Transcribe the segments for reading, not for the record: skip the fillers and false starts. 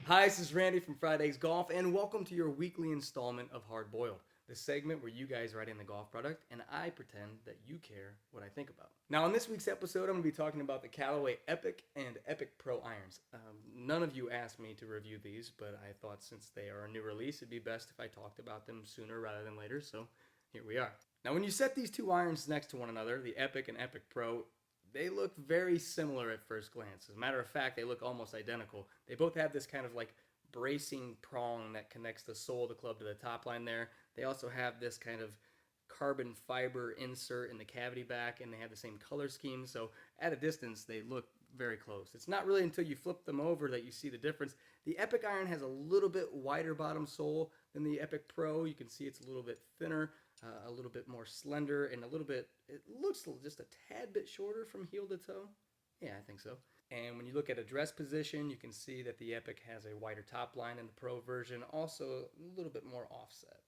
Hi, this is Randy from Friday's Golf, and welcome to your weekly installment of Hard Boiled, the segment where you guys write in the golf product, and I pretend that you care what I think about. Now, in this week's episode, I'm going to be talking about the Callaway Epic and Epic Pro irons. None of you asked me to review these, but I thought since they are a new release, it'd be best if I talked about them sooner rather than later, so here we are. Now, when you set these two irons next to one another, the Epic and Epic Pro, they look very similar at first glance. As a matter of fact, they look almost identical. They both have this kind of like bracing prong that connects the sole of the club to the top line there. They also have this kind of carbon fiber insert in the cavity back, and they have the same color scheme. So at a distance, they look very close. It's not really until you flip them over that you see the difference. The Epic iron has a little bit wider bottom sole than the Epic Pro. You can see it's a little bit thinner, a little bit more slender, and a little bit, it looks just a tad bit shorter from heel to toe. Yeah, I think so. And when you look at address position, you can see that the Epic has a wider top line than the Pro version, also a little bit more offset.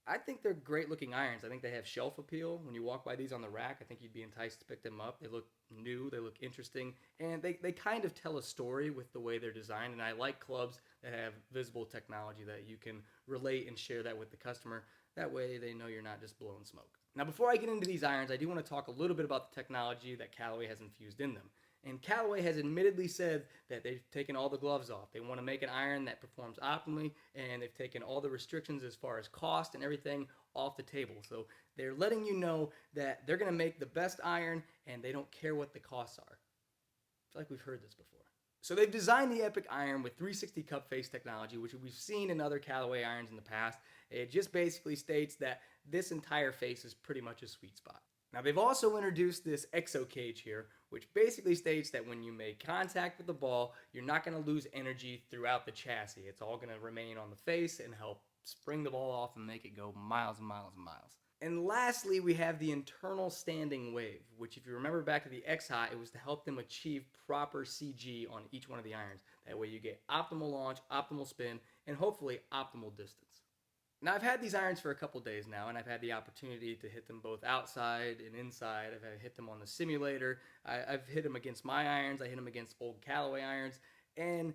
I think they're great looking irons. I think they have shelf appeal. When you walk by these on the rack, I think you'd be enticed to pick them up. They look new, they look interesting, and they kind of tell a story with the way they're designed. And I like clubs that have visible technology that you can relate and share that with the customer. That way they know you're not just blowing smoke. Now, before I get into these irons, I do want to talk a little bit about the technology that Callaway has infused in them. And Callaway has admittedly said that they've taken all the gloves off. They want to make an iron that performs optimally, and they've taken all the restrictions as far as cost and everything off the table. So they're letting you know that they're going to make the best iron, and they don't care what the costs are. I feel like we've heard this before. So they've designed the Epic iron with 360 cup face technology, which we've seen in other Callaway irons in the past. It just basically states that this entire face is pretty much a sweet spot. Now, they've also introduced this exo cage here, which basically states that when you make contact with the ball, you're not going to lose energy throughout the chassis. It's all going to remain on the face and help spring the ball off and make it go miles and miles and miles. And lastly, we have the internal standing wave, which if you remember back to the X-Hot, it was to help them achieve proper CG on each one of the irons. That way you get optimal launch, optimal spin, and hopefully optimal distance. Now, I've had these irons for a couple days now, and I've had the opportunity to hit them both outside and inside. I've hit them on the simulator. I've hit them against my irons. I hit them against old Callaway irons. And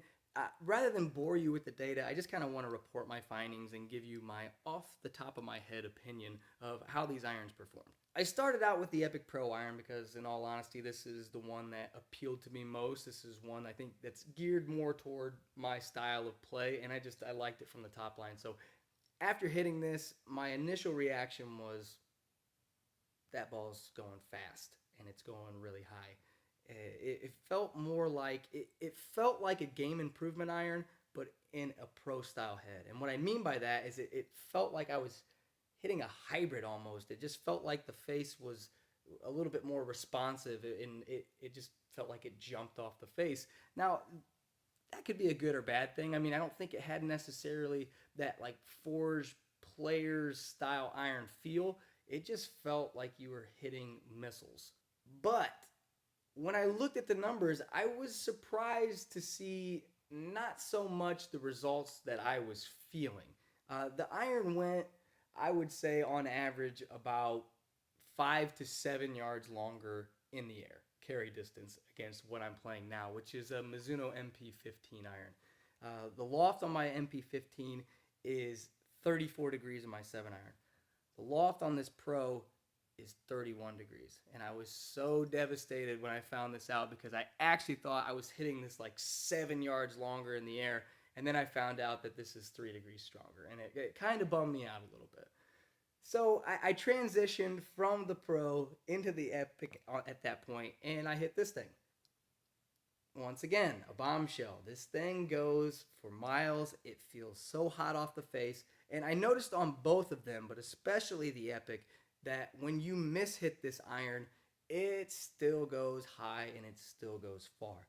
rather than bore you with the data, I just kind of want to report my findings and give you my off-the-top-of-my-head opinion of how these irons perform. I started out with the Epic Pro iron because, in all honesty, this is the one that appealed to me most. This is one I think that's geared more toward my style of play, and I liked it from the top line. So after hitting this, my initial reaction was, that ball's going fast, and it's going really high. It felt more like, it felt like a game improvement iron, but in a pro-style head. And what I mean by that is it felt like I was hitting a hybrid almost. It just felt like the face was a little bit more responsive, and it just felt like it jumped off the face. Now, that could be a good or bad thing. I mean, I don't think it had necessarily that like Forge Players style iron feel. It just felt like you were hitting missiles. But when I looked at the numbers, I was surprised to see not so much the results that I was feeling. The iron went, I would say, on average about 5 to 7 yards longer in the air, carry distance, against what I'm playing now, which is a Mizuno MP15 iron. The loft on my MP15 is 34 degrees in my 7 iron. The loft on this Pro is 31 degrees. And I was so devastated when I found this out because I actually thought I was hitting this like 7 yards longer in the air. And then I found out that this is 3 degrees stronger. And it kind of bummed me out a little bit. So I transitioned from the Pro into the Epic at that point, and I hit this thing. Once again, a bombshell. This thing goes for miles. It feels so hot off the face. And I noticed on both of them, but especially the Epic, that when you mishit this iron, it still goes high and it still goes far.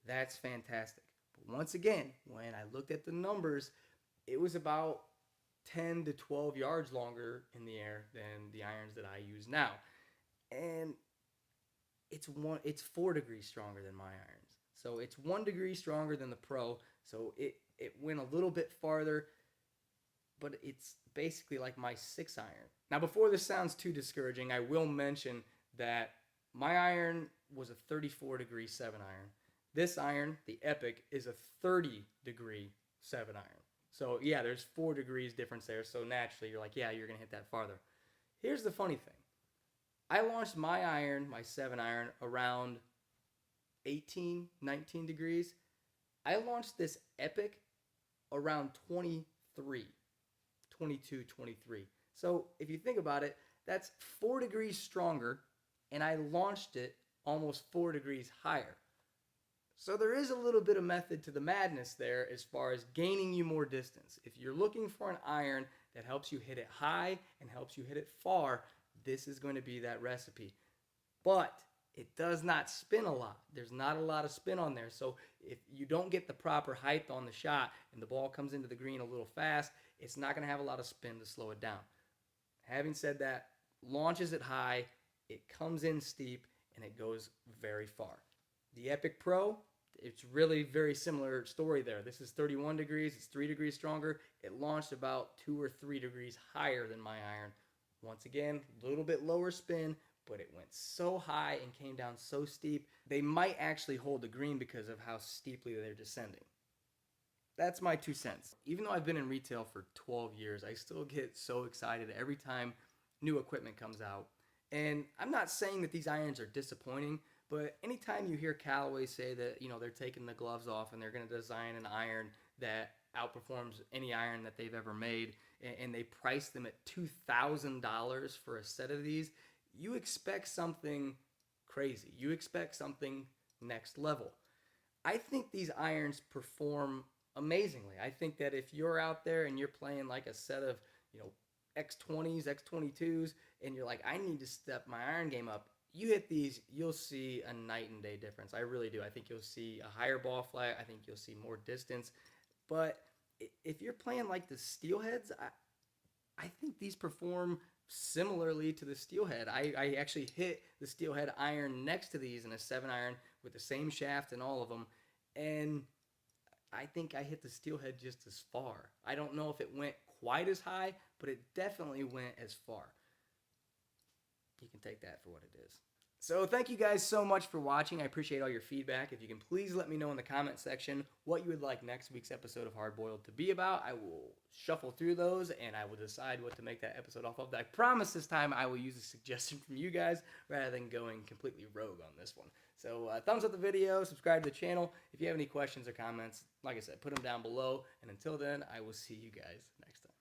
That's fantastic. But once again, when I looked at the numbers, it was about 10 to 12 yards longer in the air than the irons that I use now. And it's 4 degrees stronger than my irons. So it's 1 degree stronger than the Pro. So it went a little bit farther, but it's basically like my 6 iron. Now, before this sounds too discouraging, I will mention that my iron was a 34 degree 7 iron. This iron, the Epic, is a 30-degree 7-iron. So yeah, there's 4 degrees difference there. So naturally, you're like, yeah, you're gonna hit that farther. Here's the funny thing: I launched my iron, my 7-iron, around 18, 19 degrees. I launched this Epic around 23, 22, 23. So if you think about it, that's 4 degrees stronger, and I launched it almost 4 degrees higher. So there is a little bit of method to the madness there as far as gaining you more distance. If you're looking for an iron that helps you hit it high and helps you hit it far, this is going to be that recipe. But it does not spin a lot. There's not a lot of spin on there. So if you don't get the proper height on the shot and the ball comes into the green a little fast, it's not going to have a lot of spin to slow it down. Having said that, launches it high, it comes in steep, and it goes very far. The Epic Pro, it's really very similar story there. This is 31 degrees. It's 3 degrees stronger. It launched about 2 or 3 degrees higher than my iron. Once again, a little bit lower spin, but it went so high and came down so steep, they might actually hold the green because of how steeply they're descending. That's my 2 cents. Even though I've been in retail for 12 years, I still get so excited every time new equipment comes out. And I'm not saying that these irons are disappointing, but anytime you hear Callaway say that, they're taking the gloves off and they're going to design an iron that outperforms any iron that they've ever made, and they price them at $2,000 for a set of these, you expect something crazy. You expect something next level. I think these irons perform amazingly. I think that if you're out there and you're playing like a set of, X20s, X22s, and you're like, I need to step my iron game up, you hit these, you'll see a night and day difference. I really do. I think you'll see a higher ball flight. I think you'll see more distance. But if you're playing like the steelheads, I think these perform similarly to the steelhead. I actually hit the steelhead iron next to these in a 7-iron with the same shaft and all of them, and I think I hit the steelhead just as far. I don't know if it went quite as high, but it definitely went as far. You can take that for what it is. So thank you guys so much for watching. I appreciate all your feedback. If you can please let me know in the comment section what you would like next week's episode of Hard Boiled to be about. I will shuffle through those and I will decide what to make that episode off of. I promise this time I will use a suggestion from you guys rather than going completely rogue on this one. So thumbs up the video, subscribe to the channel. If you have any questions or comments, like I said, put them down below. And until then, I will see you guys next time.